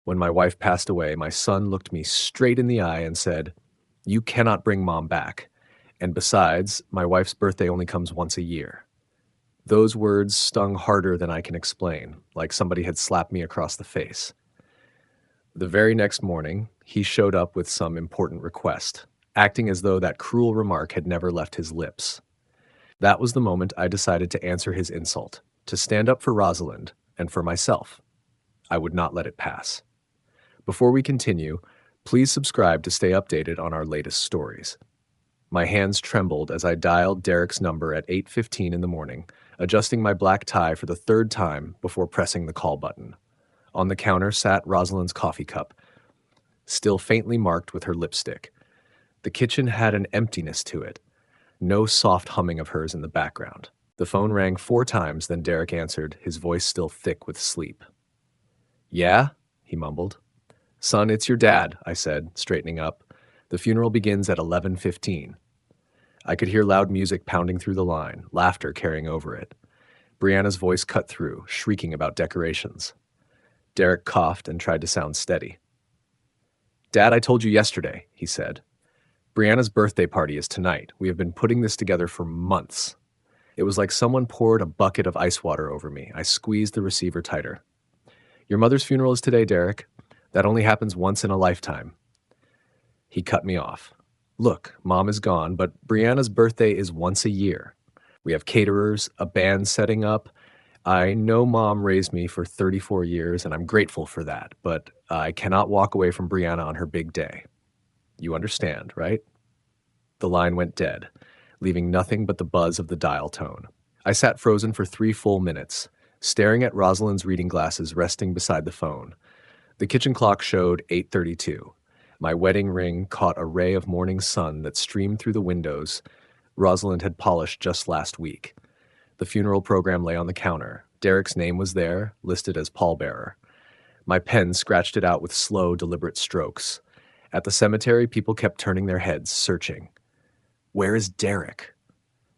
When my wife passed away, my son looked me straight in the eye and said, "You cannot bring mom back. And besides, my wife's birthday only comes once a year." Those words stung harder than I can explain, like somebody had slapped me across the face. The very next morning, he showed up with some important request, acting as though that cruel remark had never left his lips. That was the moment I decided to answer his insult, to stand up for Rosalind and for myself. I would not let it pass. Before we continue, please subscribe to stay updated on our latest stories. My hands trembled as I dialed Derek's number at 8:15 in the morning, adjusting my black tie for the third time before pressing the call button. On the counter sat Rosalind's coffee cup, still faintly marked with her lipstick. The kitchen had an emptiness to it, no soft humming of hers in the background. The phone rang 4 times, then Derek answered, his voice still thick with sleep. "Yeah?" he mumbled. "Son, it's your dad," I said, straightening up. "The funeral begins at 11:15. I could hear loud music pounding through the line, laughter carrying over it. Brianna's voice cut through, shrieking about decorations. Derek coughed and tried to sound steady. "Dad, I told you yesterday," he said. "Brianna's birthday party is tonight. We have been putting this together for months." It was like someone poured a bucket of ice water over me. I squeezed the receiver tighter. "Your mother's funeral is today, Derek. That only happens once in a lifetime." He cut me off. "Look, Mom is gone, but Brianna's birthday is once a year. We have caterers, a band setting up. I know Mom raised me for 34 years, and I'm grateful for that, but I cannot walk away from Brianna on her big day. You understand, right?" The line went dead, leaving nothing but the buzz of the dial tone. I sat frozen for 3 full minutes, staring at Rosalind's reading glasses resting beside the phone. The kitchen clock showed 8:32. My wedding ring caught a ray of morning sun that streamed through the windows Rosalind had polished just last week. The funeral program lay on the counter. Derek's name was there, listed as pallbearer. My pen scratched it out with slow, deliberate strokes. At the cemetery, people kept turning their heads, searching. "Where is Derek?"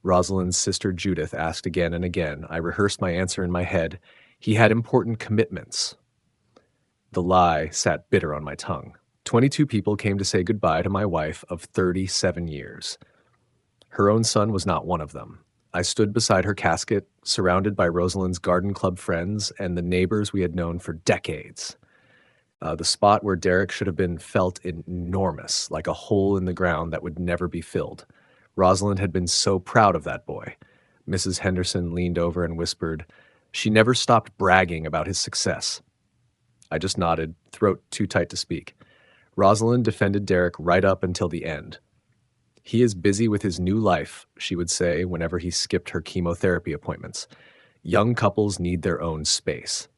Rosalind's sister Judith asked again and again. I rehearsed my answer in my head. He had important commitments. The lie sat bitter on my tongue. 22 people came to say goodbye to my wife of 37 years. Her own son was not one of them. I stood beside her casket, surrounded by Rosalind's garden club friends and the neighbors we had known for decades. The spot where Derek should have been felt enormous, like a hole in the ground that would never be filled. Rosalind had been so proud of that boy. Mrs. Henderson leaned over and whispered, "She never stopped bragging about his success." I just nodded, throat too tight to speak. Rosalind defended Derek right up until the end. "He is busy with his new life," she would say whenever he skipped her chemotherapy appointments. "Young couples need their own space."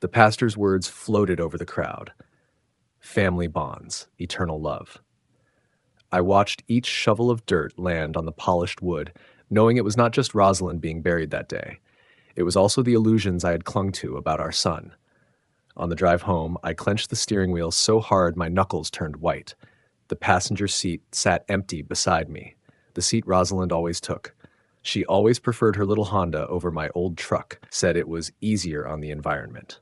The pastor's words floated over the crowd. Family bonds, eternal love. I watched each shovel of dirt land on the polished wood, knowing it was not just Rosalind being buried that day. It was also the illusions I had clung to about our son. On the drive home, I clenched the steering wheel so hard my knuckles turned white. The passenger seat sat empty beside me, the seat Rosalind always took. She always preferred her little Honda over my old truck, said it was easier on the environment.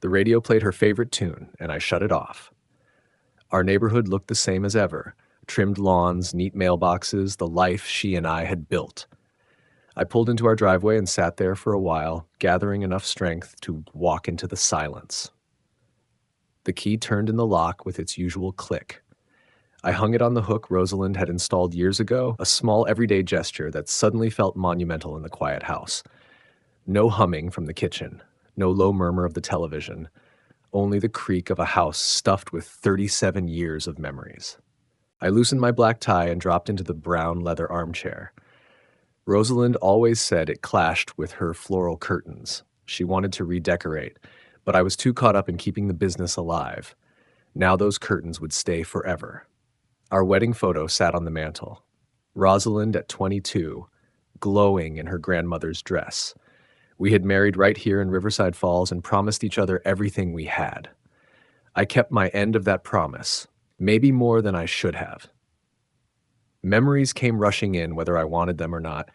The radio played her favorite tune, and I shut it off. Our neighborhood looked the same as ever, trimmed lawns, neat mailboxes, the life she and I had built. I pulled into our driveway and sat there for a while, gathering enough strength to walk into the silence. The key turned in the lock with its usual click. I hung it on the hook Rosalind had installed years ago, a small everyday gesture that suddenly felt monumental in the quiet house. No humming from the kitchen, no low murmur of the television, only the creak of a house stuffed with 37 years of memories. I loosened my black tie and dropped into the brown leather armchair. Rosalind always said it clashed with her floral curtains. She wanted to redecorate, but I was too caught up in keeping the business alive. Now those curtains would stay forever. Our wedding photo sat on the mantel. Rosalind at 22, glowing in her grandmother's dress. We had married right here in Riverside Falls and promised each other everything we had. I kept my end of that promise, maybe more than I should have. Memories came rushing in whether I wanted them or not.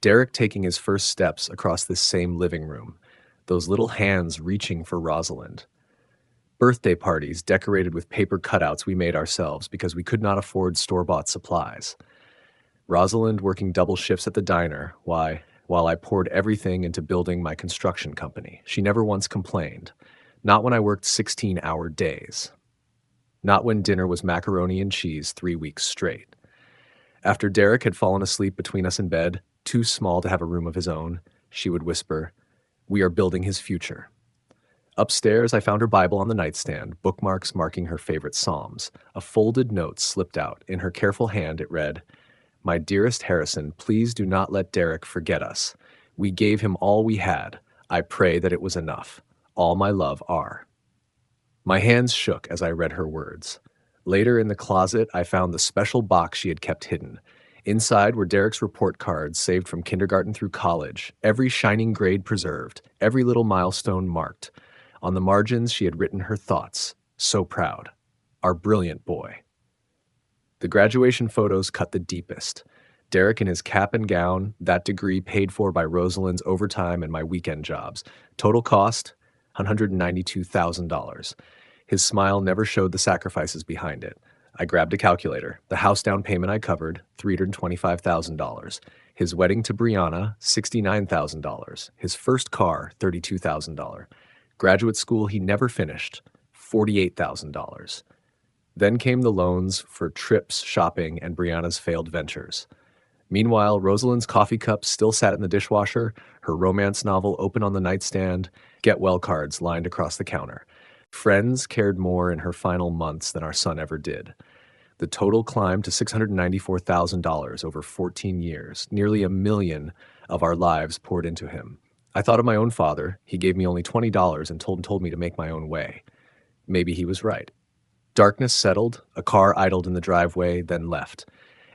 Derek taking his first steps across this same living room, those little hands reaching for Rosalind. Birthday parties decorated with paper cutouts we made ourselves because we could not afford store-bought supplies. Rosalind working double shifts at the diner, while I poured everything into building my construction company. She never once complained. Not when I worked 16-hour days. Not when dinner was macaroni and cheese 3 weeks straight. After Derek had fallen asleep between us in bed, too small to have a room of his own, she would whisper, "We are building his future." Upstairs, I found her Bible on the nightstand, bookmarks marking her favorite psalms. A folded note slipped out. In her careful hand, it read, "My dearest Harrison, please do not let Derek forget us. We gave him all we had. I pray that it was enough. All my love, R." My hands shook as I read her words. Later in the closet, I found the special box she had kept hidden. Inside were Derek's report cards saved from kindergarten through college, every shining grade preserved, every little milestone marked. On the margins, she had written her thoughts. So proud. Our brilliant boy. The graduation photos cut the deepest. Derek in his cap and gown, that degree paid for by Rosalind's overtime and my weekend jobs. Total cost, $192,000. His smile never showed the sacrifices behind it. I grabbed a calculator. The house down payment I covered, $325,000. His wedding to Brianna, $69,000. His first car, $32,000. Graduate school he never finished, $48,000. Then came the loans for trips, shopping, and Brianna's failed ventures. Meanwhile, Rosalind's coffee cup still sat in the dishwasher, her romance novel open on the nightstand, get well cards lined across the counter. Friends cared more in her final months than our son ever did. The total climbed to $694,000 over 14 years, nearly $1 million of our lives poured into him. I thought of my own father. He gave me only $20 and told me to make my own way. Maybe he was right. Darkness settled, a car idled in the driveway, then left.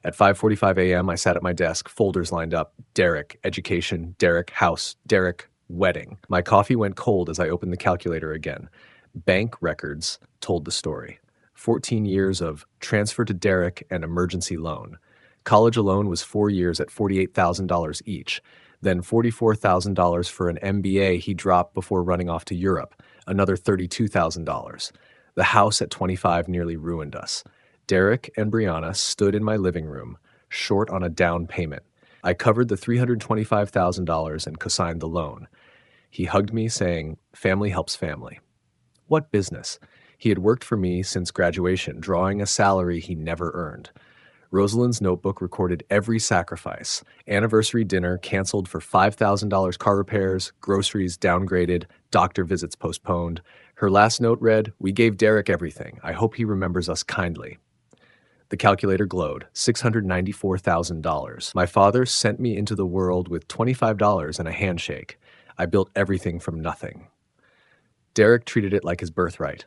At 5:45 a.m., I sat at my desk, folders lined up. Derek, education, Derek, house, Derek, wedding. My coffee went cold as I opened the calculator again. Bank records told the story. 14 years of transfer to Derek and emergency loan. College alone was 4 years at $48,000 each. Then $44,000 for an MBA he dropped before running off to Europe. Another $32,000. The house at 25 nearly ruined us. Derek and Brianna stood in my living room, short on a down payment. I covered the $325,000 and co-signed the loan. He hugged me, saying, "Family helps family." What business? He had worked for me since graduation, drawing a salary he never earned. Rosalind's notebook recorded every sacrifice. Anniversary dinner canceled for $5,000 car repairs, groceries downgraded, doctor visits postponed. Her last note read, "We gave Derek everything. I hope he remembers us kindly." The calculator glowed, $694,000. My father sent me into the world with $25 and a handshake. I built everything from nothing. Derek treated it like his birthright.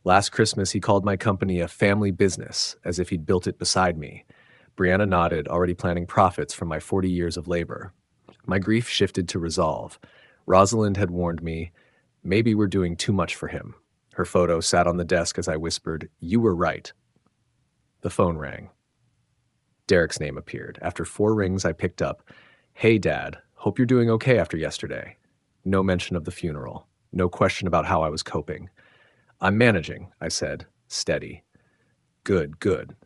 Last Christmas, he called my company a family business, as if he'd built it beside me. Brianna nodded, already planning profits from my 40 years of labor. My grief shifted to resolve. Rosalind had warned me, maybe we're doing too much for him. Her photo sat on the desk as I whispered, "You were right." The phone rang. Derek's name appeared. After 4 rings, I picked up. "Hey, Dad. Hope you're doing okay after yesterday." No mention of the funeral. No question about how I was coping. "I'm managing," I said, steady. Good, good.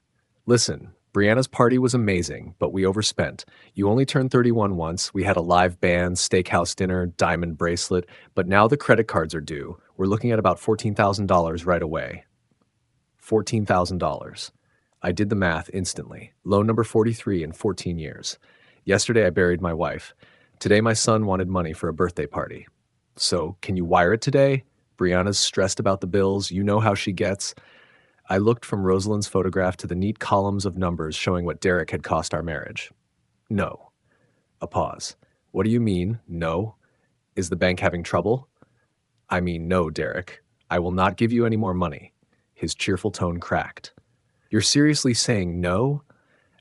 Listen, Brianna's party was amazing, but we overspent. You only turned 31 once. We had a live band, steakhouse dinner, diamond bracelet, but now the credit cards are due. We're looking at about $14,000 right away. $14,000. I did the math instantly. Loan number 43 in 14 years. Yesterday I buried my wife. Today my son wanted money for a birthday party. So, can you wire it today? Brianna's stressed about the bills. You know how she gets. I looked from Rosalind's photograph to the neat columns of numbers showing what Derek had cost our marriage. No. A pause. What do you mean, no? Is the bank having trouble? I mean, no, Derek. I will not give you any more money. His cheerful tone cracked. You're seriously saying no?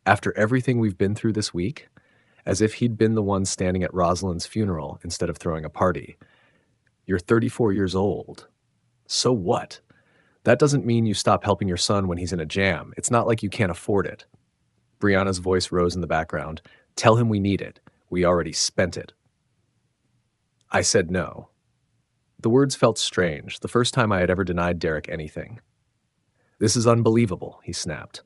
After everything we've been through this week? As if he'd been the one standing at Rosalind's funeral instead of throwing a party. You're 34 years old. So what? That doesn't mean you stop helping your son when he's in a jam. It's not like you can't afford it. Brianna's voice rose in the background. Tell him we need it. We already spent it. I said no. The words felt strange, the first time I had ever denied Derek anything. "This is unbelievable," he snapped.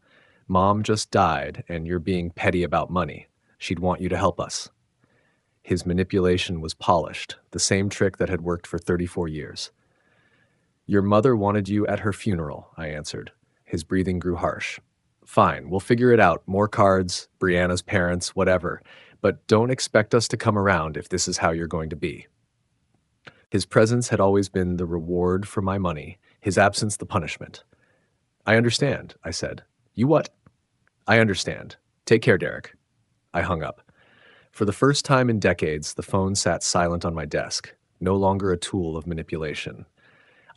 "Mom just died, and you're being petty about money. She'd want you to help us." His manipulation was polished, the same trick that had worked for 34 years. "Your mother wanted you at her funeral," I answered. His breathing grew harsh. "Fine, we'll figure it out. More cards, Brianna's parents, whatever. But don't expect us to come around if this is how you're going to be." His presence had always been the reward for my money, his absence the punishment. "I understand," I said. "You what?" "I understand. Take care, Derek." I hung up. For the first time in decades, the phone sat silent on my desk, no longer a tool of manipulation.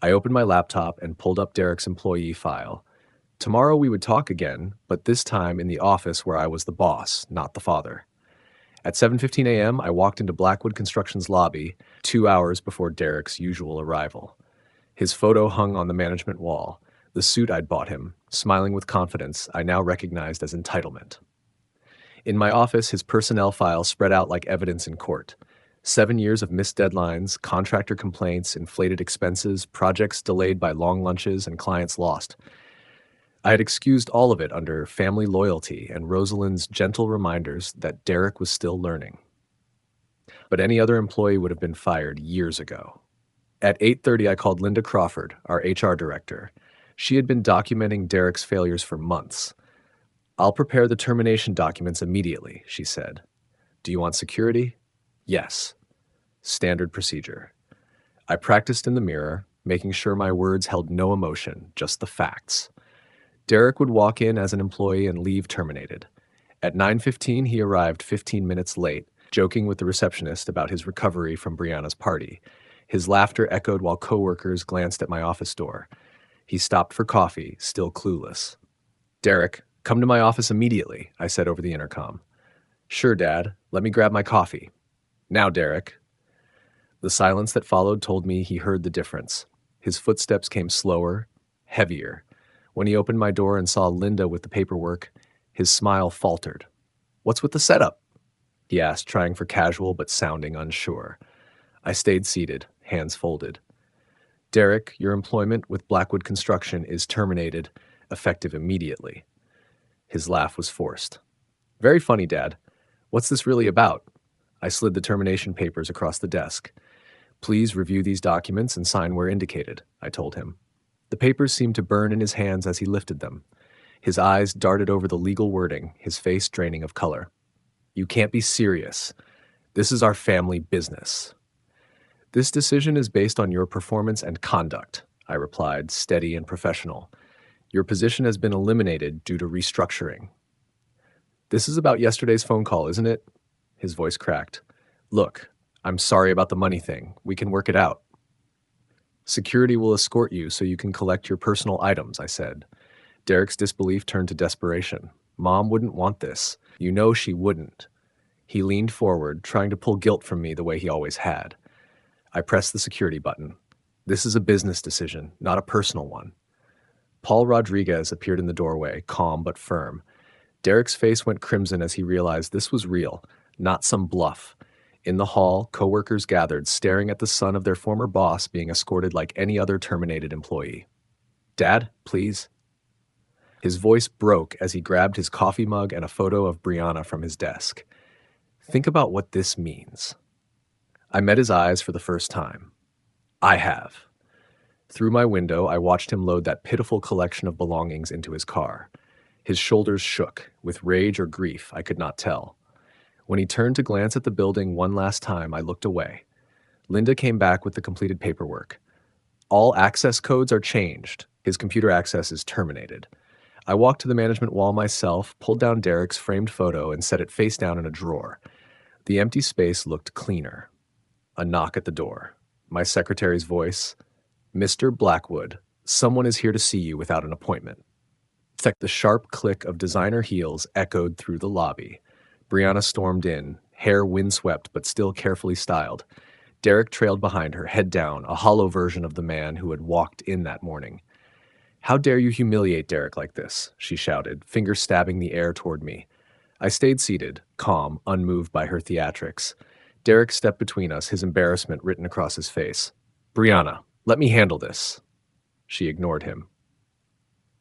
I opened my laptop and pulled up Derek's employee file. Tomorrow we would talk again, but this time in the office where I was the boss, not the father. At 7:15 a.m., I walked into Blackwood Construction's lobby, 2 hours before Derek's usual arrival. His photo hung on the management wall, the suit I'd bought him, smiling with confidence I now recognized as entitlement. In my office, his personnel file spread out like evidence in court. 7 years of missed deadlines, contractor complaints, inflated expenses, projects delayed by long lunches, and clients lost. I had excused all of it under family loyalty and Rosalind's gentle reminders that Derek was still learning. But any other employee would have been fired years ago. At 8:30, I called Linda Crawford, our HR director. She had been documenting Derek's failures for months. "I'll prepare the termination documents immediately," she said. "Do you want security?" "Yes." Standard procedure. I practiced in the mirror, making sure my words held no emotion, just the facts. Derek would walk in as an employee and leave terminated. At 9:15, he arrived 15 minutes late, joking with the receptionist about his recovery from Brianna's party. His laughter echoed while coworkers glanced at my office door. He stopped for coffee, still clueless. "Derek, come to my office immediately," I said over the intercom. "Sure, Dad. Let me grab my coffee." "Now, Derek." The silence that followed told me he heard the difference. His footsteps came slower, heavier. When he opened my door and saw Linda with the paperwork, his smile faltered. "What's with the setup?" he asked, trying for casual but sounding unsure. I stayed seated, hands folded. "Derek, your employment with Blackwood Construction is terminated, effective immediately." His laugh was forced. "Very funny, Dad. What's this really about?" I slid the termination papers across the desk. "Please review these documents and sign where indicated," I told him. The papers seemed to burn in his hands as he lifted them. His eyes darted over the legal wording, his face draining of color. "You can't be serious. This is our family business." "This decision is based on your performance and conduct," I replied, steady and professional. "Your position has been eliminated due to restructuring." "This is about yesterday's phone call, isn't it?" His voice cracked. "Look, I'm sorry about the money thing. We can work it out." "Security will escort you so you can collect your personal items," I said. Derek's disbelief turned to desperation. "Mom wouldn't want this. You know she wouldn't." He leaned forward, trying to pull guilt from me the way he always had. I pressed the security button. "This is a business decision, not a personal one." Paul Rodriguez appeared in the doorway, calm but firm. Derek's face went crimson as he realized this was real, not some bluff. In the hall, coworkers gathered, staring at the son of their former boss being escorted like any other terminated employee. "Dad, please." His voice broke as he grabbed his coffee mug and a photo of Brianna from his desk. "Think about what this means." I met his eyes for the first time. "I have." Through my window, I watched him load that pitiful collection of belongings into his car. His shoulders shook, with rage or grief, I could not tell. When he turned to glance at the building one last time, I looked away. Linda came back with the completed paperwork. "All access codes are changed. His computer access is terminated." I walked to the management wall myself, pulled down Derek's framed photo, and set it face down in a drawer. The empty space looked cleaner. A knock at the door. My secretary's voice. "Mr. Blackwood, someone is here to see you without an appointment." The sharp click of designer heels echoed through the lobby. Brianna stormed in, hair windswept but still carefully styled. Derek trailed behind her, head down, a hollow version of the man who had walked in that morning. "How dare you humiliate Derek like this?" she shouted, fingers stabbing the air toward me. I stayed seated, calm, unmoved by her theatrics. Derek stepped between us, his embarrassment written across his face. Brianna, let me handle this. She ignored him.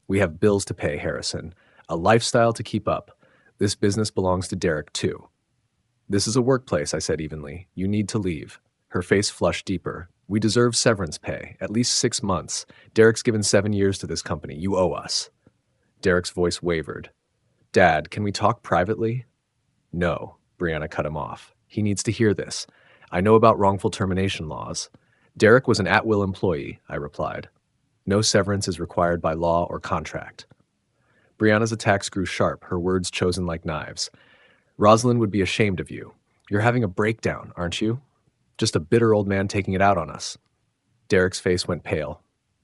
We have bills to pay, Harrison. A lifestyle to keep up. This business belongs to Derek, too. This is a workplace, I said evenly. You need to leave. Her face flushed deeper. We deserve severance pay, at least 6 months. Derek's given 7 years to this company. You owe us. Derek's voice wavered. Dad, can we talk privately? No, Brianna cut him off. He needs to hear this. I know about wrongful termination laws. Derek was an at-will employee, I replied. No severance is required by law or contract. Brianna's attacks grew sharp, her words chosen like knives. Rosalind would be ashamed of you. You're having a breakdown, aren't you? Just a bitter old man taking it out on us. Derek's face went pale.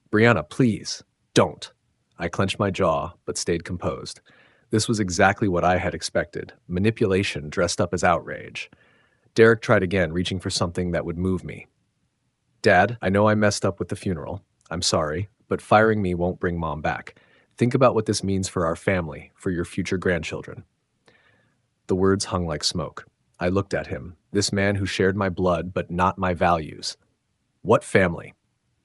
Brianna, please, don't. I clenched my jaw, but stayed composed. This was exactly what I had expected. Manipulation dressed up as outrage. Derek tried again, reaching for something that would move me. Dad, I know I messed up with the funeral. I'm sorry, but firing me won't bring Mom back. Think about what this means for our family, for your future grandchildren. The words hung like smoke. I looked at him, this man who shared my blood but not my values. What family?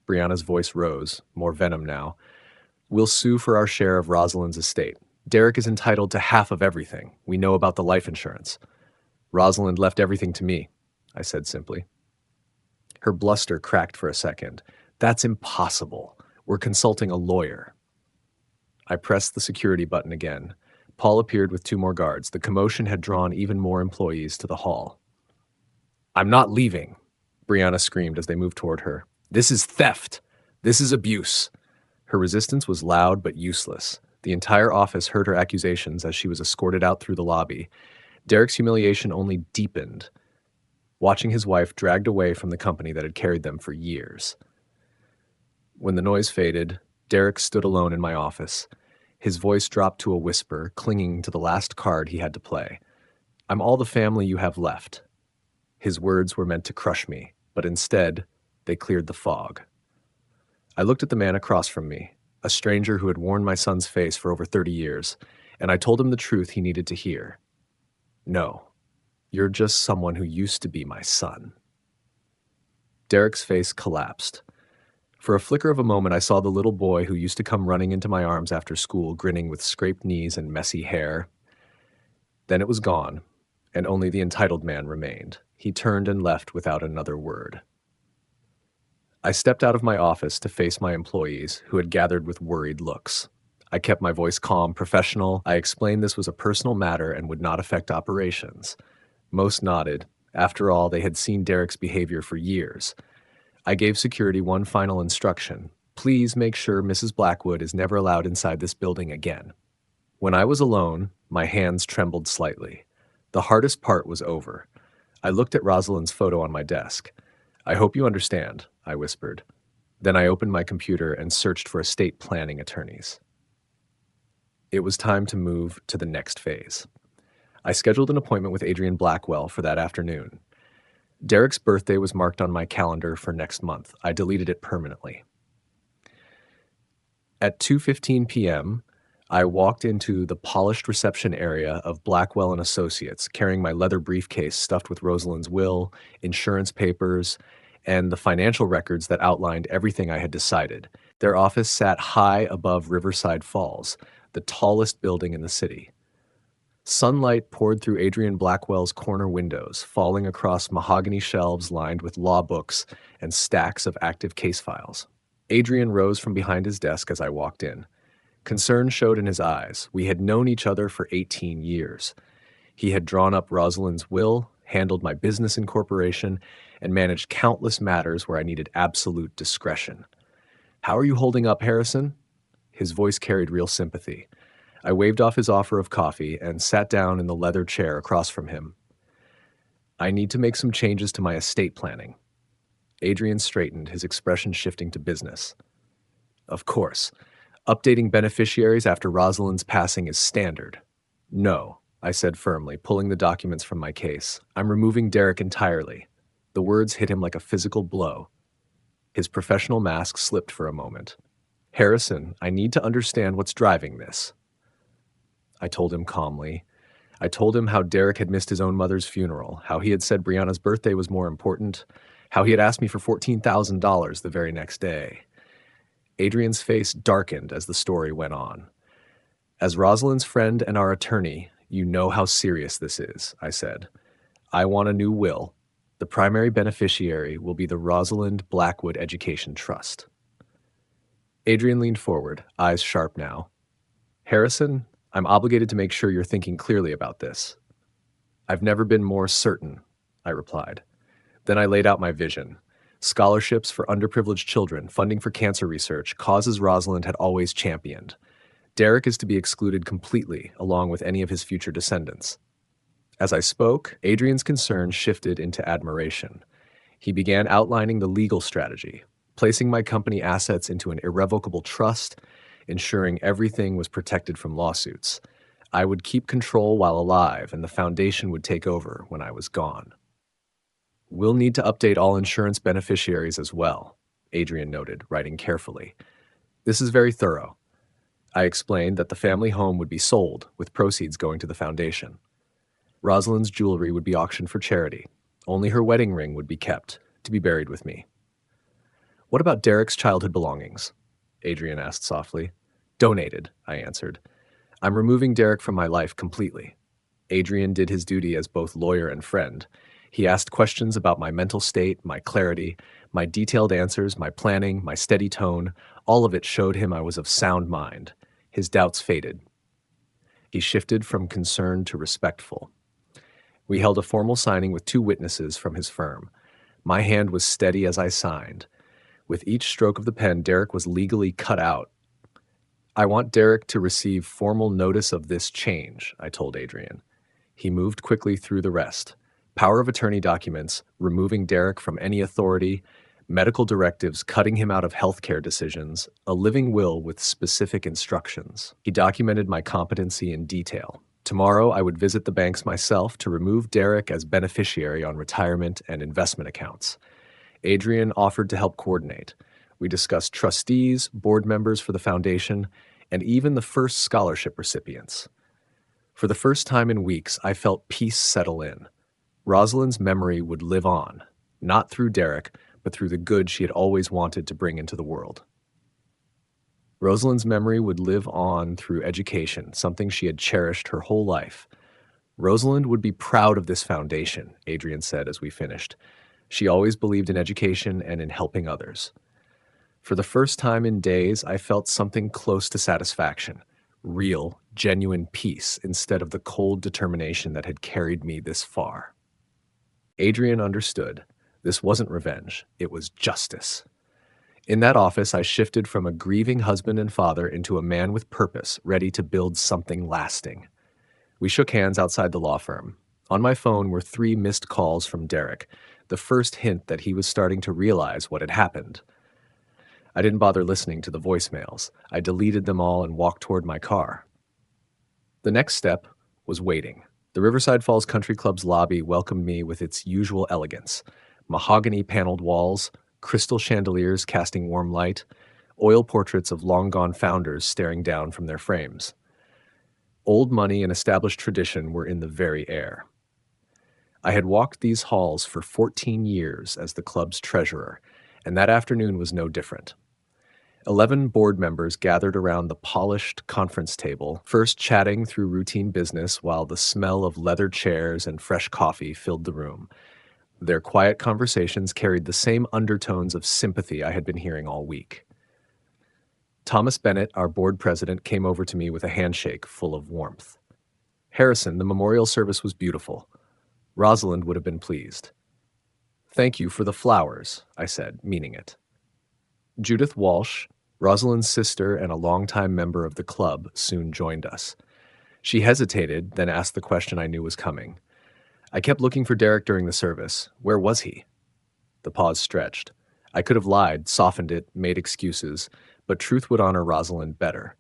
Brianna's voice rose, more venom now. We'll sue for our share of Rosalind's estate. Derek is entitled to half of everything. We know about the life insurance. Rosalind left everything to me, I said simply. Her bluster cracked for a second. That's impossible. We're consulting a lawyer. I pressed the security button again. Paul appeared with 2 more guards. The commotion had drawn even more employees to the hall. I'm not leaving, Brianna screamed as they moved toward her. This is theft. This is abuse. Her resistance was loud but useless. The entire office heard her accusations as she was escorted out through the lobby. Derek's humiliation only deepened, watching his wife dragged away from the company that had carried them for years. When the noise faded, Derek stood alone in my office. His voice dropped to a whisper, clinging to the last card he had to play. I'm all the family you have left. His words were meant to crush me, but instead, they cleared the fog. I looked at the man across from me, a stranger who had worn my son's face for over 30 years, and I told him the truth he needed to hear. No, you're just someone who used to be my son. Derek's face collapsed. For a flicker of a moment, I saw the little boy who used to come running into my arms after school, grinning with scraped knees and messy hair. Then it was gone, and only the entitled man remained. He turned and left without another word. I stepped out of my office to face my employees, who had gathered with worried looks. I kept my voice calm, professional. I explained this was a personal matter and would not affect operations. Most nodded. After all, they had seen Derek's behavior for years. I gave security one final instruction. Please make sure Mrs. Blackwood is never allowed inside this building again. When I was alone, my hands trembled slightly. The hardest part was over. I looked at Rosalind's photo on my desk. I hope you understand, I whispered. Then I opened my computer and searched for estate planning attorneys. It was time to move to the next phase. I scheduled an appointment with Adrian Blackwell for that afternoon. Derek's birthday was marked on my calendar for next month. I deleted it permanently. At 2:15 p.m., I walked into the polished reception area of Blackwell & Associates, carrying my leather briefcase stuffed with Rosalind's will, insurance papers, and the financial records that outlined everything I had decided. Their office sat high above Riverside Falls, the tallest building in the city. Sunlight poured through Adrian Blackwell's corner windows, falling across mahogany shelves lined with law books and stacks of active case files. Adrian rose from behind his desk as I walked in. Concern showed in his eyes. We had known each other for 18 years. He had drawn up Rosalind's will, handled my business incorporation, and managed countless matters where I needed absolute discretion. How are you holding up, Harrison? His voice carried real sympathy. I waved off his offer of coffee and sat down in the leather chair across from him. I need to make some changes to my estate planning. Adrian straightened, his expression shifting to business. Of course. Updating beneficiaries after Rosalind's passing is standard. No, I said firmly, pulling the documents from my case. I'm removing Derek entirely. The words hit him like a physical blow. His professional mask slipped for a moment. Harrison, I need to understand what's driving this. I told him calmly. I told him how Derek had missed his own mother's funeral, how he had said Brianna's birthday was more important, how he had asked me for $14,000 the very next day. Adrian's face darkened as the story went on. As Rosalind's friend and our attorney, you know how serious this is, I said. I want a new will. The primary beneficiary will be the Rosalind Blackwood Education Trust. Adrian leaned forward, eyes sharp now. Harrison, I'm obligated to make sure you're thinking clearly about this. I've never been more certain, I replied. Then I laid out my vision. Scholarships for underprivileged children, funding for cancer research, causes Rosalind had always championed. Derek is to be excluded completely, along with any of his future descendants. As I spoke, Adrian's concern shifted into admiration. He began outlining the legal strategy, placing my company assets into an irrevocable trust, ensuring everything was protected from lawsuits. I would keep control while alive, and the foundation would take over when I was gone. We'll need to update all insurance beneficiaries as well, Adrian noted, writing carefully. This is very thorough. I explained that the family home would be sold, with proceeds going to the foundation. Rosalind's jewelry would be auctioned for charity. Only her wedding ring would be kept, to be buried with me. What about Derek's childhood belongings? Adrian asked softly. Donated, I answered. I'm removing Derek from my life completely. Adrian did his duty as both lawyer and friend. He asked questions about my mental state, my clarity, my detailed answers, my planning, my steady tone. All of it showed him I was of sound mind. His doubts faded. He shifted from concerned to respectful. We held a formal signing with 2 witnesses from his firm. My hand was steady as I signed. With each stroke of the pen, Derek was legally cut out. I want Derek to receive formal notice of this change, I told Adrian. He moved quickly through the rest. Power of attorney documents, removing Derek from any authority, medical directives cutting him out of healthcare decisions, a living will with specific instructions. He documented my competency in detail. Tomorrow, I would visit the banks myself to remove Derek as beneficiary on retirement and investment accounts. Adrian offered to help coordinate. We discussed trustees, board members for the foundation, and even the first scholarship recipients. For the first time in weeks, I felt peace settle in. Rosalind's memory would live on, not through Derek, but through the good she had always wanted to bring into the world. Rosalind's memory would live on through education, something she had cherished her whole life. Rosalind would be proud of this foundation, Adrian said as we finished. She always believed in education and in helping others. For the first time in days, I felt something close to satisfaction, real, genuine peace instead of the cold determination that had carried me this far. Adrian understood. This wasn't revenge, it was justice. In that office, I shifted from a grieving husband and father into a man with purpose, ready to build something lasting. We shook hands outside the law firm. On my phone were 3 missed calls from Derek, the first hint that he was starting to realize what had happened. I didn't bother listening to the voicemails. I deleted them all and walked toward my car. The next step was waiting. The Riverside Falls Country Club's lobby welcomed me with its usual elegance. Mahogany-paneled walls, crystal chandeliers casting warm light, oil portraits of long-gone founders staring down from their frames. Old money and established tradition were in the very air. I had walked these halls for 14 years as the club's treasurer, and that afternoon was no different. 11 board members gathered around the polished conference table, first chatting through routine business while the smell of leather chairs and fresh coffee filled the room. Their quiet conversations carried the same undertones of sympathy I had been hearing all week. Thomas Bennett, our board president, came over to me with a handshake full of warmth. Harrison, the memorial service was beautiful. Rosalind would have been pleased. Thank you for the flowers, I said, meaning it. Judith Walsh, Rosalind's sister and a longtime member of the club, soon joined us. She hesitated, then asked the question I knew was coming. I kept looking for Derek during the service. Where was he? The pause stretched. I could have lied, softened it, made excuses, but truth would honor Rosalind better.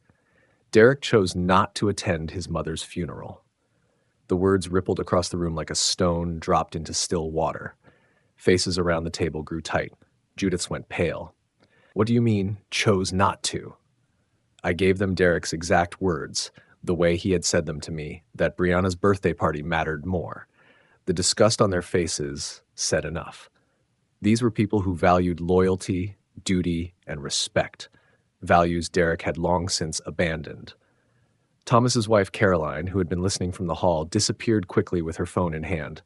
Derek chose not to attend his mother's funeral. The words rippled across the room like a stone dropped into still water. Faces around the table grew tight. Judith's went pale. What do you mean, chose not to? I gave them Derek's exact words, the way he had said them to me, that Brianna's birthday party mattered more. The disgust on their faces said enough. These were people who valued loyalty, duty, and respect, values Derek had long since abandoned. Thomas's wife, Caroline, who had been listening from the hall, disappeared quickly with her phone in hand.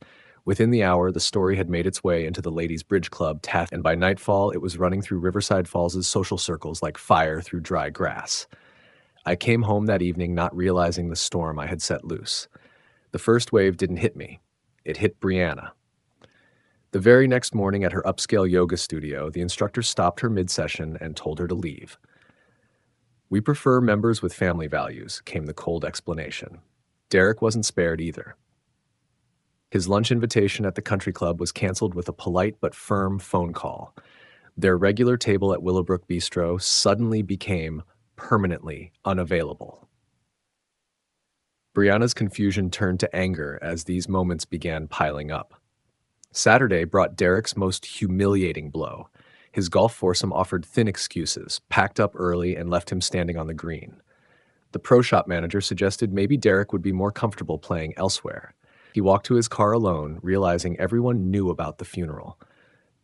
Within the hour, the story had made its way into the Ladies' Bridge Club, and by nightfall, it was running through Riverside Falls' social circles like fire through dry grass. I came home that evening not realizing the storm I had set loose. The first wave didn't hit me. It hit Brianna. The very next morning at her upscale yoga studio, the instructor stopped her mid-session and told her to leave. "We prefer members with family values," came the cold explanation. Derek wasn't spared either. His lunch invitation at the country club was canceled with a polite but firm phone call. Their regular table at Willowbrook Bistro suddenly became permanently unavailable. Brianna's confusion turned to anger as these moments began piling up. Saturday brought Derek's most humiliating blow. His golf foursome offered thin excuses, packed up early, and left him standing on the green. The pro shop manager suggested maybe Derek would be more comfortable playing elsewhere. He walked to his car alone, realizing everyone knew about the funeral.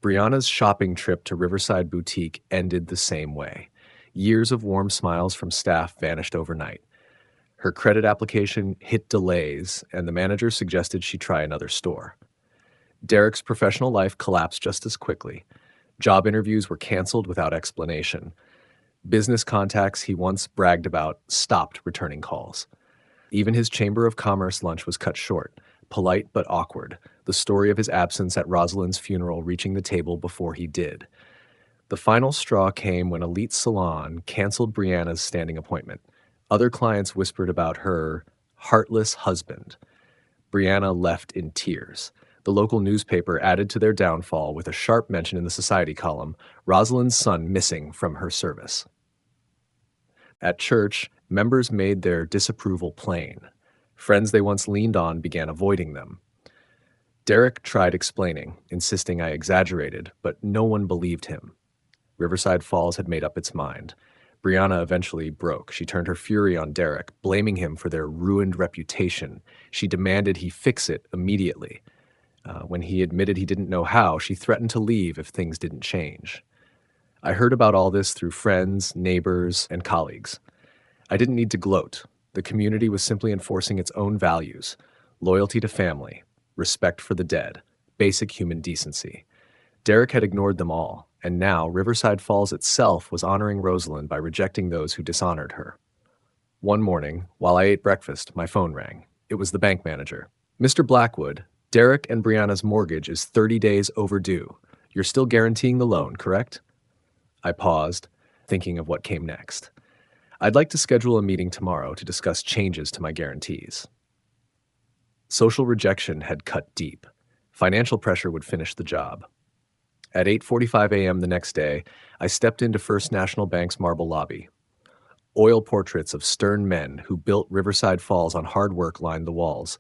Brianna's shopping trip to Riverside Boutique ended the same way. Years of warm smiles from staff vanished overnight. Her credit application hit delays, and the manager suggested she try another store. Derek's professional life collapsed just as quickly. Job interviews were canceled without explanation. Business contacts he once bragged about stopped returning calls. Even his Chamber of Commerce lunch was cut short, polite but awkward, the story of his absence at Rosalind's funeral reaching the table before he did. The final straw came when Elite Salon canceled Brianna's standing appointment. Other clients whispered about her heartless husband. Brianna left in tears. The local newspaper added to their downfall with a sharp mention in the society column, Rosalind's son missing from her service. At church, members made their disapproval plain. Friends they once leaned on began avoiding them. Derek tried explaining, insisting I exaggerated, but no one believed him. Riverside Falls had made up its mind. Brianna eventually broke. She turned her fury on Derek, blaming him for their ruined reputation. She demanded he fix it immediately. When he admitted he didn't know how, she threatened to leave if things didn't change. I heard about all this through friends, neighbors, and colleagues. I didn't need to gloat. The community was simply enforcing its own values: loyalty to family, respect for the dead, basic human decency. Derek had ignored them all, and now Riverside Falls itself was honoring Rosalind by rejecting those who dishonored her. One morning, while I ate breakfast, my phone rang. It was the bank manager. "Mr. Blackwood, Derek and Brianna's mortgage is 30 days overdue. You're still guaranteeing the loan, correct?" I paused, thinking of what came next. "I'd like to schedule a meeting tomorrow to discuss changes to my guarantees." Social rejection had cut deep. Financial pressure would finish the job. At 8:45 a.m. the next day, I stepped into First National Bank's marble lobby. Oil portraits of stern men who built Riverside Falls on hard work lined the walls.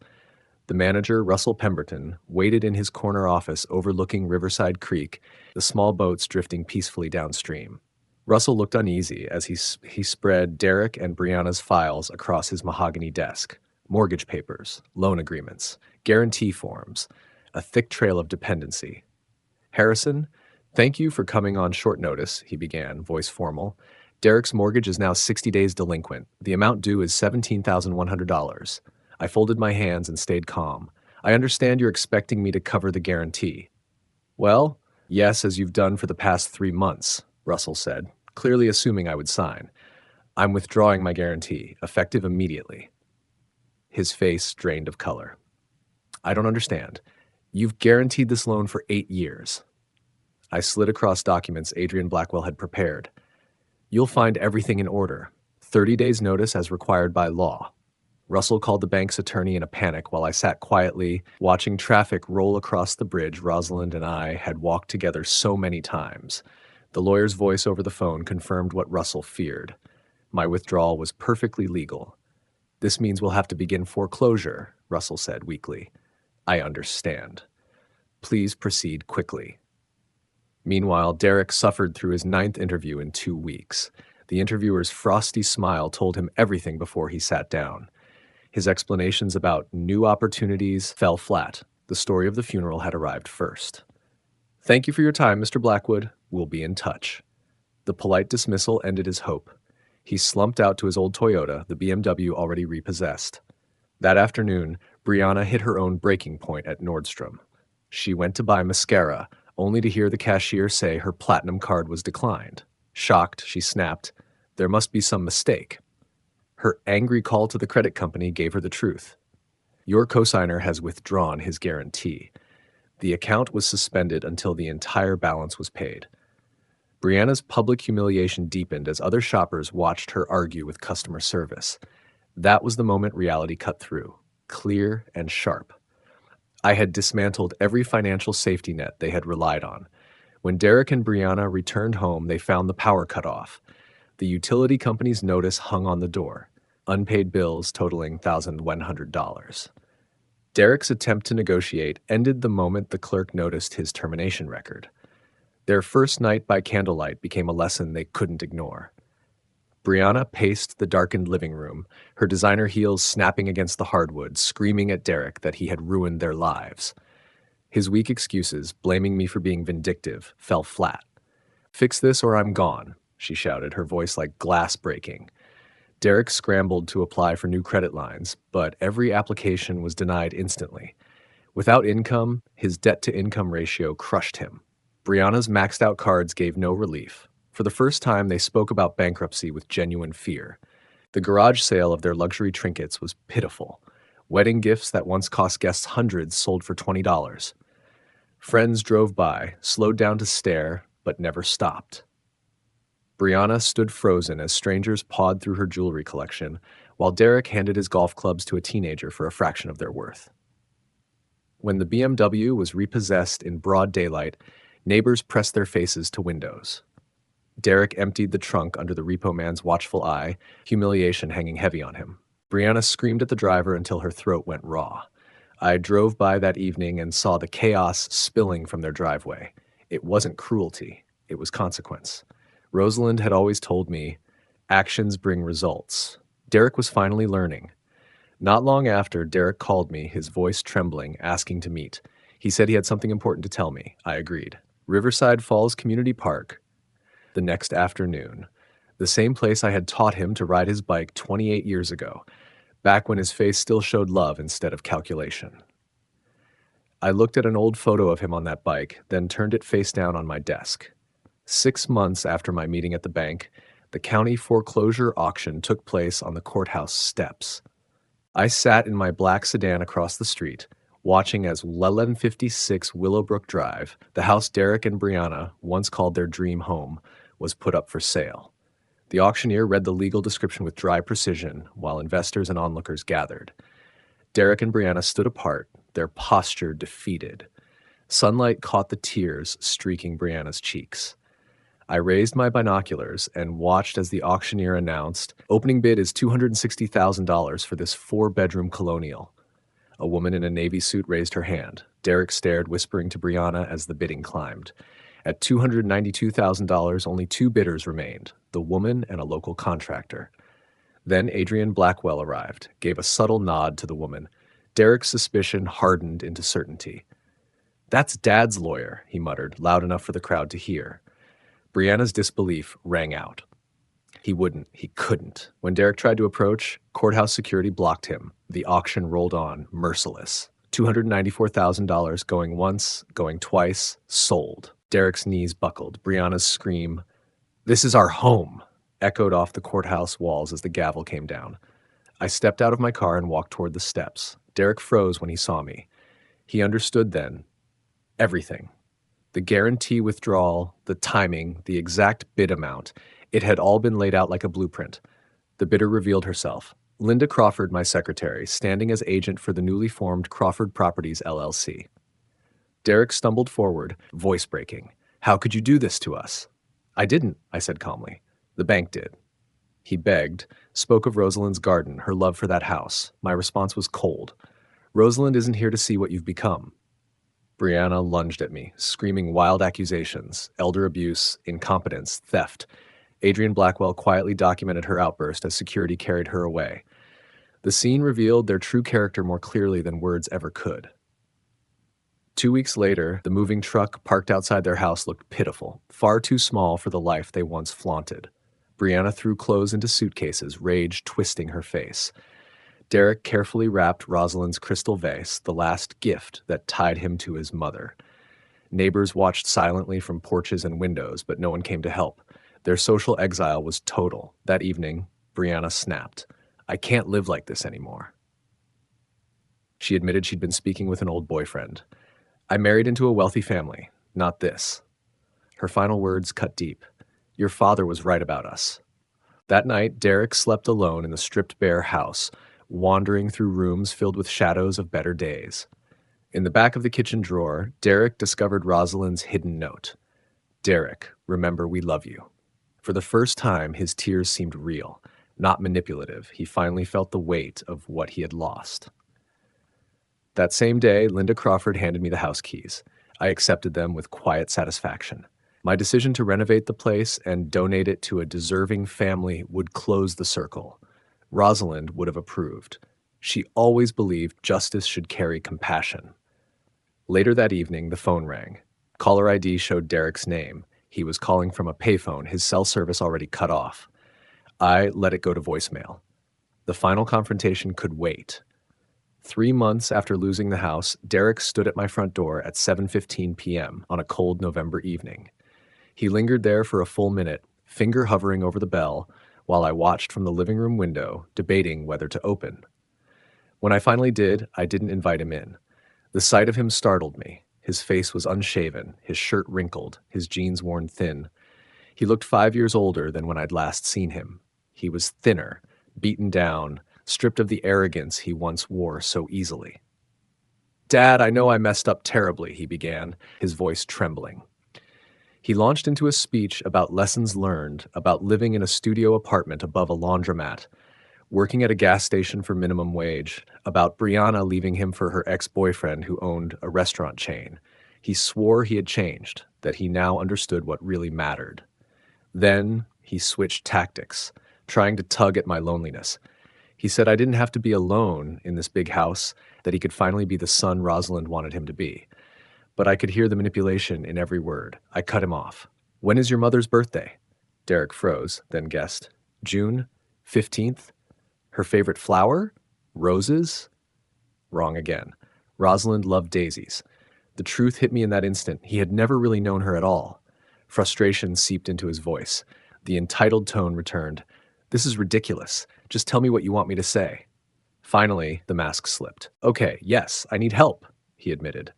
The manager, Russell Pemberton, waited in his corner office overlooking Riverside Creek, the small boats drifting peacefully downstream. Russell looked uneasy as he spread Derek and Brianna's files across his mahogany desk. Mortgage papers, loan agreements, guarantee forms, a thick trail of dependency. "Harrison, thank you for coming on short notice," he began, voice formal. "Derek's mortgage is now 60 days delinquent. The amount due is $17,100. I folded my hands and stayed calm. "I understand you're expecting me to cover the guarantee." "Well, yes, as you've done for the past 3 months," Russell said, clearly assuming I would sign. "I'm withdrawing my guarantee, effective immediately." His face drained of color. "I don't understand. You've guaranteed this loan for 8 years. I slid across documents Adrian Blackwell had prepared. "You'll find everything in order. 30 days notice as required by law." Russell called the bank's attorney in a panic while I sat quietly, watching traffic roll across the bridge Rosalind and I had walked together so many times. The lawyer's voice over the phone confirmed what Russell feared. My withdrawal was perfectly legal. "This means we'll have to begin foreclosure," Russell said weakly. "I understand. Please proceed quickly." Meanwhile, Derek suffered through his 9th interview in 2 weeks. The interviewer's frosty smile told him everything before he sat down. His explanations about new opportunities fell flat. The story of the funeral had arrived first. Thank you for your time, Mr. Blackwood. We'll be in touch. The polite dismissal ended his hope. He slumped out to his old Toyota, the BMW already repossessed. That afternoon, Brianna hit her own breaking point at Nordstrom. She went to buy mascara, only to hear the cashier say her platinum card was declined. Shocked, she snapped, "There must be some mistake." Her angry call to the credit company gave her the truth. "Your cosigner has withdrawn his guarantee." The account was suspended until the entire balance was paid. Brianna's public humiliation deepened as other shoppers watched her argue with customer service. That was the moment reality cut through, clear and sharp. I had dismantled every financial safety net they had relied on. When Derek and Brianna returned home, they found the power cut off. The utility company's notice hung on the door, unpaid bills totaling $1,100. Derek's attempt to negotiate ended the moment the clerk noticed his termination record. Their first night by candlelight became a lesson they couldn't ignore. Brianna paced the darkened living room, her designer heels snapping against the hardwood, screaming at Derek that he had ruined their lives. His weak excuses, blaming me for being vindictive, fell flat. "Fix this or I'm gone," she shouted, her voice like glass breaking. Derek scrambled to apply for new credit lines, but every application was denied instantly. Without income, his debt-to-income ratio crushed him. Brianna's maxed-out cards gave no relief. For the first time, they spoke about bankruptcy with genuine fear. The garage sale of their luxury trinkets was pitiful. Wedding gifts that once cost guests hundreds sold for $20. Friends drove by, slowed down to stare, but never stopped. Brianna stood frozen as strangers pawed through her jewelry collection, while Derek handed his golf clubs to a teenager for a fraction of their worth. When the BMW was repossessed in broad daylight, neighbors pressed their faces to windows. Derek emptied the trunk under the repo man's watchful eye, humiliation hanging heavy on him. Brianna screamed at the driver until her throat went raw. I drove by that evening and saw the chaos spilling from their driveway. It wasn't cruelty, it was consequence. Rosalind had always told me, actions bring results. Derek was finally learning. Not long after, Derek called me, his voice trembling, asking to meet. He said he had something important to tell me. I agreed. Riverside Falls Community Park. The next afternoon. The same place I had taught him to ride his bike 28 years ago, back when his face still showed love instead of calculation. I looked at an old photo of him on that bike, then turned it face down on my desk. 6 months after my meeting at the bank, the county foreclosure auction took place on the courthouse steps. I sat in my black sedan across the street, watching as 1156 Willowbrook Drive, the house Derek and Brianna once called their dream home, was put up for sale. The auctioneer read the legal description with dry precision, while investors and onlookers gathered. Derek and Brianna stood apart, their posture defeated. Sunlight caught the tears streaking Brianna's cheeks. I raised my binoculars and watched as the auctioneer announced, "Opening bid is $260,000 for this 4-bedroom colonial." A woman in a navy suit raised her hand. Derek stared, whispering to Brianna as the bidding climbed. At $292,000, only 2 bidders remained, the woman and a local contractor. Then Adrian Blackwell arrived, gave a subtle nod to the woman. Derek's suspicion hardened into certainty. "That's Dad's lawyer," he muttered, loud enough for the crowd to hear. Brianna's disbelief rang out. He couldn't. When Derek tried to approach, courthouse security blocked him. The auction rolled on, merciless. $294,000 going once, going twice, sold. Derek's knees buckled. Brianna's scream, "This is our home," echoed off the courthouse walls as the gavel came down. I stepped out of my car and walked toward the steps. Derek froze when he saw me. He understood then. Everything. The guarantee withdrawal, the timing, the exact bid amount. It had all been laid out like a blueprint. The bidder revealed herself. Linda Crawford, my secretary, standing as agent for the newly formed Crawford Properties, LLC. Derek stumbled forward, voice breaking. "How could you do this to us?" "I didn't," I said calmly. "The bank did." He begged, spoke of Rosalind's garden, her love for that house. My response was cold. "Rosalind isn't here to see what you've become." Brianna lunged at me, screaming wild accusations, elder abuse, incompetence, theft. Adrian Blackwell quietly documented her outburst as security carried her away. The scene revealed their true character more clearly than words ever could. 2 weeks later, the moving truck parked outside their house looked pitiful, far too small for the life they once flaunted. Brianna threw clothes into suitcases, rage twisting her face. Derek carefully wrapped Rosalind's crystal vase, the last gift that tied him to his mother. Neighbors watched silently from porches and windows, but no one came to help. Their social exile was total. That evening, Brianna snapped. "I can't live like this anymore." She admitted she'd been speaking with an old boyfriend. "I married into a wealthy family, not this." Her final words cut deep. "Your father was right about us." That night, Derek slept alone in the stripped-bare house, wandering through rooms filled with shadows of better days. In the back of the kitchen drawer, Derek discovered Rosalind's hidden note. "Derek, remember we love you." For the first time, his tears seemed real, not manipulative. He finally felt the weight of what he had lost. That same day, Linda Crawford handed me the house keys. I accepted them with quiet satisfaction. My decision to renovate the place and donate it to a deserving family would close the circle. Rosalind would have approved. She always believed justice should carry compassion. Later that evening, the phone rang. Caller ID showed Derek's name. He was calling from a payphone, his cell service already cut off. I let it go to voicemail. The final confrontation could wait. 3 months after losing the house, Derek stood at my front door at 7:15 p.m. on a cold November evening. He lingered there for a full minute, finger hovering over the bell, while I watched from the living room window, debating whether to open. When I finally did, I didn't invite him in. The sight of him startled me. His face was unshaven, his shirt wrinkled, his jeans worn thin. He looked 5 years older than when I'd last seen him. He was thinner, beaten down, stripped of the arrogance he once wore so easily. "Dad, I know I messed up terribly," he began, his voice trembling. He launched into a speech about lessons learned, about living in a studio apartment above a laundromat, working at a gas station for minimum wage, about Brianna leaving him for her ex-boyfriend who owned a restaurant chain. He swore he had changed, that he now understood what really mattered. Then he switched tactics, trying to tug at my loneliness. He said I didn't have to be alone in this big house, that he could finally be the son Rosalind wanted him to be. But I could hear the manipulation in every word. I cut him off. "When is your mother's birthday?" Derek froze, then guessed. "June 15th? Her favorite flower? Roses?" Wrong again. Rosalind loved daisies. The truth hit me in that instant. He had never really known her at all. Frustration seeped into his voice. The entitled tone returned. "This is ridiculous. Just tell me what you want me to say." Finally, the mask slipped. "Okay, yes, I need help," he admitted.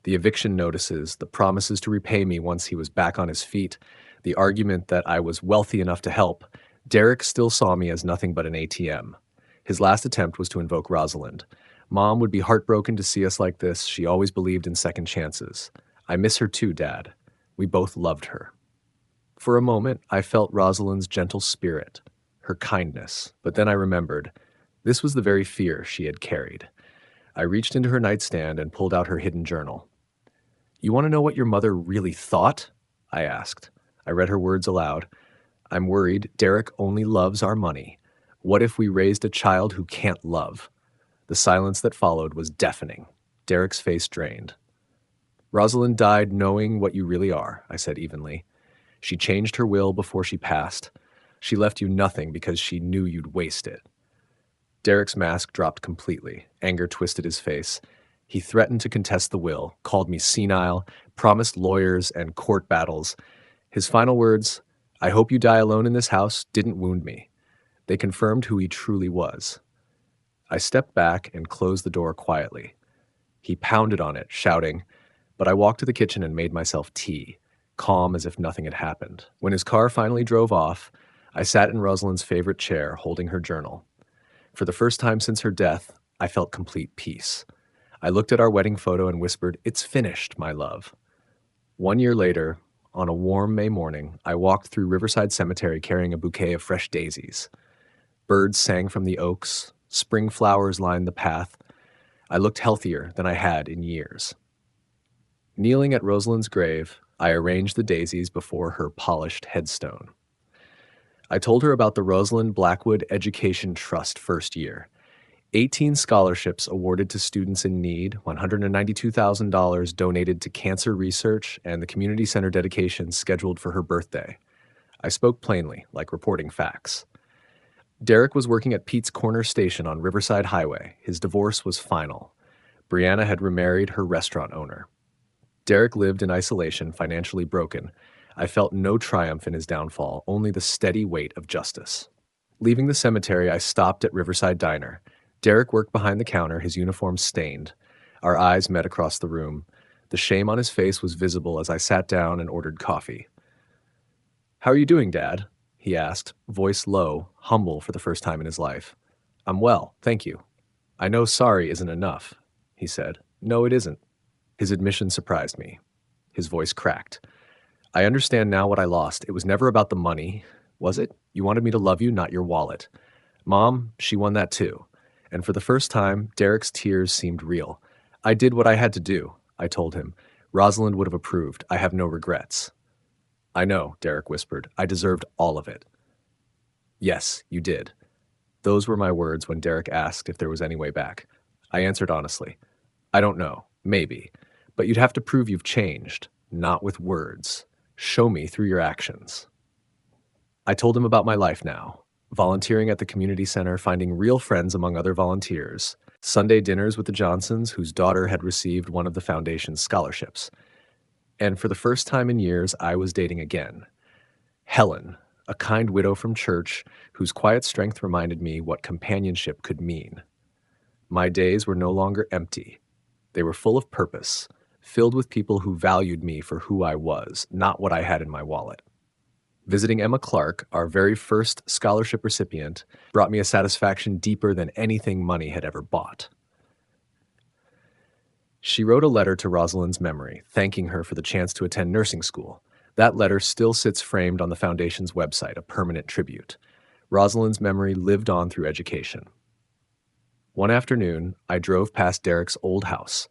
The eviction notices, the promises to repay me once he was back on his feet, the argument that I was wealthy enough to help. Derek still saw me as nothing but an ATM. His last attempt was to invoke Rosalind. "Mom would be heartbroken to see us like this. She always believed in second chances. I miss her too, Dad. We both loved her." For a moment, I felt Rosalind's gentle spirit, her kindness, but then I remembered. This was the very fear she had carried. I reached into her nightstand and pulled out her hidden journal. "You want to know what your mother really thought?" I asked. I read her words aloud. "I'm worried Derek only loves our money. What if we raised a child who can't love?" The silence that followed was deafening. Derek's face drained. "Rosalind died knowing what you really are," I said evenly. "She changed her will before she passed. She left you nothing because she knew you'd waste it." Derek's mask dropped completely. Anger twisted his face. He threatened to contest the will, called me senile, promised lawyers and court battles. His final words, "I hope you die alone in this house," didn't wound me. They confirmed who he truly was. I stepped back and closed the door quietly. He pounded on it, shouting, but I walked to the kitchen and made myself tea, calm as if nothing had happened. When his car finally drove off, I sat in Rosalind's favorite chair, holding her journal. For the first time since her death, I felt complete peace. I looked at our wedding photo and whispered, "It's finished, my love." 1 year later, on a warm May morning, I walked through Riverside Cemetery carrying a bouquet of fresh daisies. Birds sang from the oaks, spring flowers lined the path. I looked healthier than I had in years. Kneeling at Rosalind's grave, I arranged the daisies before her polished headstone. I told her about the Rosalind Blackwood Education Trust first year. 18 scholarships awarded to students in need, $192,000 donated to cancer research, and the community center dedication scheduled for her birthday. I spoke plainly, like reporting facts. Derek was working at Pete's Corner Station on Riverside Highway. His divorce was final. Brianna had remarried her restaurant owner. Derek lived in isolation, financially broken. I felt no triumph in his downfall, only the steady weight of justice. Leaving the cemetery, I stopped at Riverside Diner. Derek worked behind the counter, his uniform stained. Our eyes met across the room. The shame on his face was visible as I sat down and ordered coffee. "How are you doing, Dad?" he asked, voice low, humble for the first time in his life. "I'm well, thank you." "I know sorry isn't enough," he said. "No, it isn't." His admission surprised me. His voice cracked. "I understand now what I lost. It was never about the money, was it? You wanted me to love you, not your wallet. Mom, she won that too." And for the first time, Derek's tears seemed real. "I did what I had to do," I told him. "Rosalind would have approved. I have no regrets." "I know," Derek whispered. "I deserved all of it." "Yes, you did." Those were my words when Derek asked if there was any way back. I answered honestly, "I don't know. Maybe. But you'd have to prove you've changed, not with words. Show me through your actions." I told him about my life now, volunteering at the community center, finding real friends among other volunteers, Sunday dinners with the Johnsons, whose daughter had received one of the foundation's scholarships. And for the first time in years, I was dating again. Helen, a kind widow from church whose quiet strength reminded me what companionship could mean. My days were no longer empty. They were full of purpose, filled with people who valued me for who I was, not what I had in my wallet. Visiting Emma Clark, our very first scholarship recipient, brought me a satisfaction deeper than anything money had ever bought. She wrote a letter to Rosalind's memory, thanking her for the chance to attend nursing school. That letter still sits framed on the Foundation's website, a permanent tribute. Rosalind's memory lived on through education. One afternoon, I drove past Derek's old house.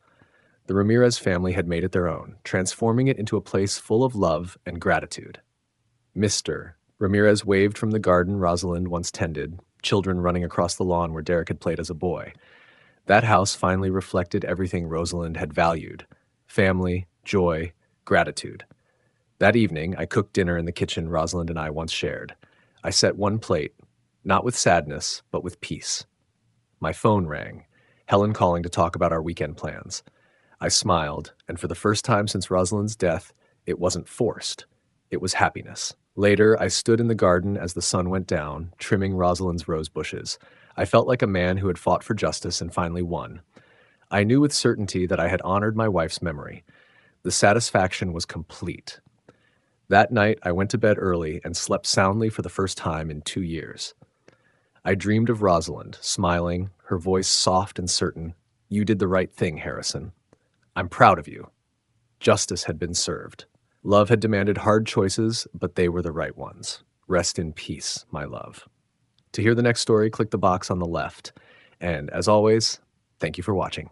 The Ramirez family had made it their own, transforming it into a place full of love and gratitude. Mr. Ramirez waved from the garden Rosalind once tended, children running across the lawn where Derek had played as a boy. That house finally reflected everything Rosalind had valued: family, joy, gratitude. That evening, I cooked dinner in the kitchen Rosalind and I once shared. I set one plate, not with sadness, but with peace. My phone rang, Helen calling to talk about our weekend plans. I smiled, and for the first time since Rosalind's death, it wasn't forced. It was happiness. Later, I stood in the garden as the sun went down, trimming Rosalind's rose bushes. I felt like a man who had fought for justice and finally won. I knew with certainty that I had honored my wife's memory. The satisfaction was complete. That night, I went to bed early and slept soundly for the first time in 2 years. I dreamed of Rosalind, smiling, her voice soft and certain. "You did the right thing, Harrison. I'm proud of you." Justice had been served. Love had demanded hard choices, but they were the right ones. Rest in peace, my love. To hear the next story, click the box on the left. And as always, thank you for watching.